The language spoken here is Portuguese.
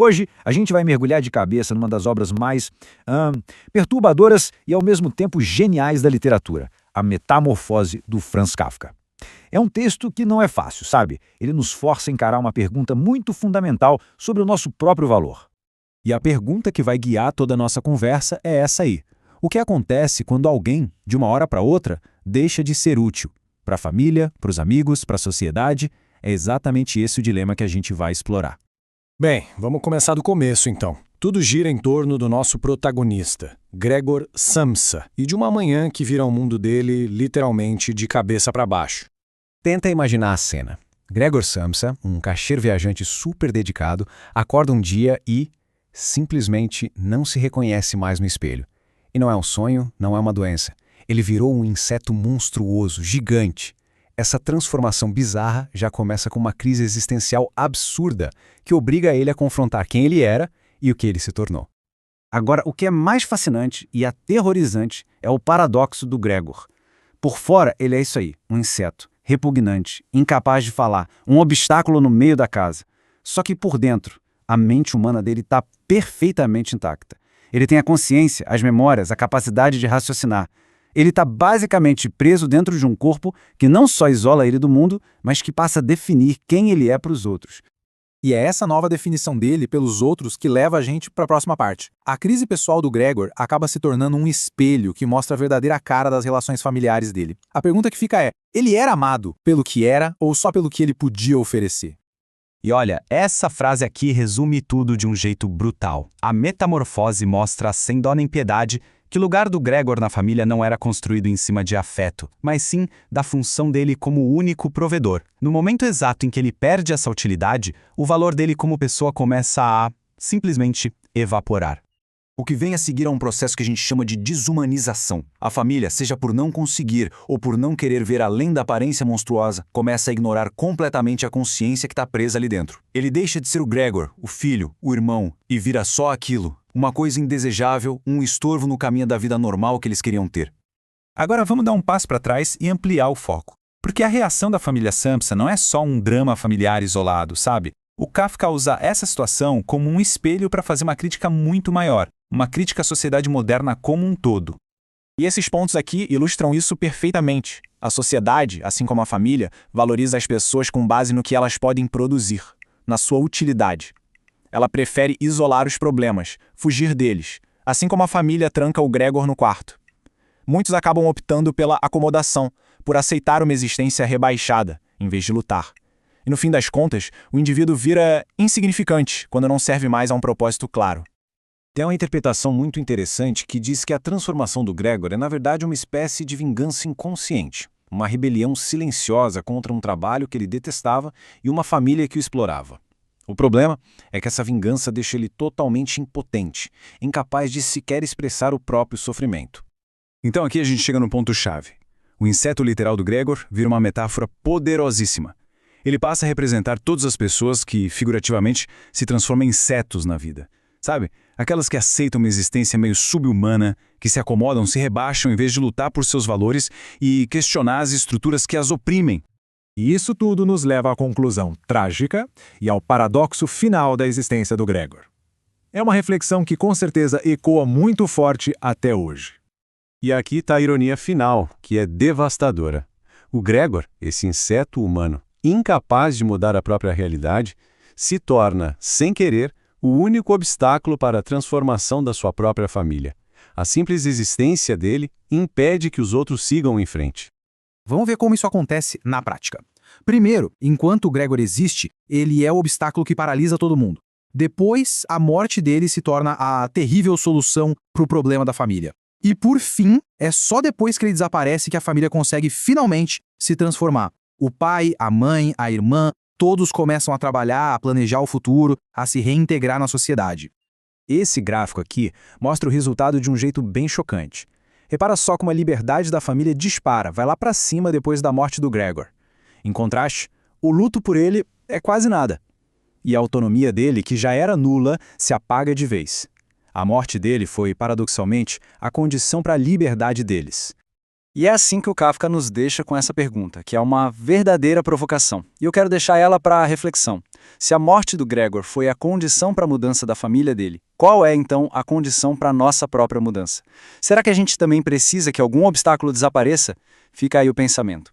Hoje, a gente vai mergulhar de cabeça numa das obras mais perturbadoras e, ao mesmo tempo, geniais da literatura, A Metamorfose, do Franz Kafka. É um texto que não é fácil, sabe? Ele nos força a encarar uma pergunta muito fundamental sobre o nosso próprio valor. E a pergunta que vai guiar toda a nossa conversa é essa aí. O que acontece quando alguém, de uma hora para outra, deixa de ser útil? Para a família, para os amigos, para a sociedade? É exatamente esse o dilema que a gente vai explorar. Bem, vamos começar do começo então. Tudo gira em torno do nosso protagonista, Gregor Samsa, e de uma manhã que vira o mundo dele literalmente de cabeça para baixo. Tenta imaginar a cena. Gregor Samsa, um caixeiro viajante super dedicado, acorda um dia e simplesmente não se reconhece mais no espelho. E não é um sonho, não é uma doença. Ele virou um inseto monstruoso, gigante. Essa transformação bizarra já começa com uma crise existencial absurda que obriga ele a confrontar quem ele era e o que ele se tornou. Agora, o que é mais fascinante e aterrorizante é o paradoxo do Gregor. Por fora, ele é isso aí, um inseto, repugnante, incapaz de falar, um obstáculo no meio da casa. Só que por dentro, a mente humana dele está perfeitamente intacta. Ele tem a consciência, as memórias, a capacidade de raciocinar. Ele está basicamente preso dentro de um corpo que não só isola ele do mundo, mas que passa a definir quem ele é para os outros. E é essa nova definição dele pelos outros que leva a gente para a próxima parte. A crise pessoal do Gregor acaba se tornando um espelho que mostra a verdadeira cara das relações familiares dele. A pergunta que fica é, ele era amado pelo que era ou só pelo que ele podia oferecer? E olha, essa frase aqui resume tudo de um jeito brutal. A metamorfose mostra, sem dó nem piedade, que o lugar do Gregor na família não era construído em cima de afeto, mas sim da função dele como único provedor. No momento exato em que ele perde essa utilidade, o valor dele como pessoa começa a, simplesmente, evaporar. O que vem a seguir é um processo que a gente chama de desumanização. A família, seja por não conseguir ou por não querer ver além da aparência monstruosa, começa a ignorar completamente a consciência que está presa ali dentro. Ele deixa de ser o Gregor, o filho, o irmão, e vira só aquilo. Uma coisa indesejável, um estorvo no caminho da vida normal que eles queriam ter. Agora vamos dar um passo para trás e ampliar o foco. Porque a reação da família Samsa não é só um drama familiar isolado, sabe? O Kafka usa essa situação como um espelho para fazer uma crítica muito maior, uma crítica à sociedade moderna como um todo. E esses pontos aqui ilustram isso perfeitamente. A sociedade, assim como a família, valoriza as pessoas com base no que elas podem produzir, na sua utilidade. Ela prefere isolar os problemas, fugir deles, assim como a família tranca o Gregor no quarto. Muitos acabam optando pela acomodação, por aceitar uma existência rebaixada, em vez de lutar. E no fim das contas, o indivíduo vira insignificante quando não serve mais a um propósito claro. Tem uma interpretação muito interessante que diz que a transformação do Gregor é, na verdade, uma espécie de vingança inconsciente, uma rebelião silenciosa contra um trabalho que ele detestava e uma família que o explorava. O problema é que essa vingança deixa ele totalmente impotente, incapaz de sequer expressar o próprio sofrimento. Então aqui a gente chega no ponto-chave. O inseto literal do Gregor vira uma metáfora poderosíssima. Ele passa a representar todas as pessoas que, figurativamente, se transformam em insetos na vida. Sabe? Aquelas que aceitam uma existência meio sub-humana, que se acomodam, se rebaixam em vez de lutar por seus valores e questionar as estruturas que as oprimem. E isso tudo nos leva à conclusão trágica e ao paradoxo final da existência do Gregor. É uma reflexão que com certeza ecoa muito forte até hoje. E aqui está a ironia final, que é devastadora. O Gregor, esse inseto humano, incapaz de mudar a própria realidade, se torna, sem querer, o único obstáculo para a transformação da sua própria família. A simples existência dele impede que os outros sigam em frente. Vamos ver como isso acontece na prática. Primeiro, enquanto o Gregor existe, ele é o obstáculo que paralisa todo mundo. Depois, a morte dele se torna a terrível solução para o problema da família. E por fim, é só depois que ele desaparece que a família consegue finalmente se transformar. O pai, a mãe, a irmã, todos começam a trabalhar, a planejar o futuro, a se reintegrar na sociedade. Esse gráfico aqui mostra o resultado de um jeito bem chocante. Repara só como a liberdade da família dispara, vai lá para cima depois da morte do Gregor. Em contraste, o luto por ele é quase nada. E a autonomia dele, que já era nula, se apaga de vez. A morte dele foi, paradoxalmente, a condição para a liberdade deles. E é assim que o Kafka nos deixa com essa pergunta, que é uma verdadeira provocação. E eu quero deixar ela para reflexão. Se a morte do Gregor foi a condição para a mudança da família dele, qual é então a condição para a nossa própria mudança? Será que a gente também precisa que algum obstáculo desapareça? Fica aí o pensamento.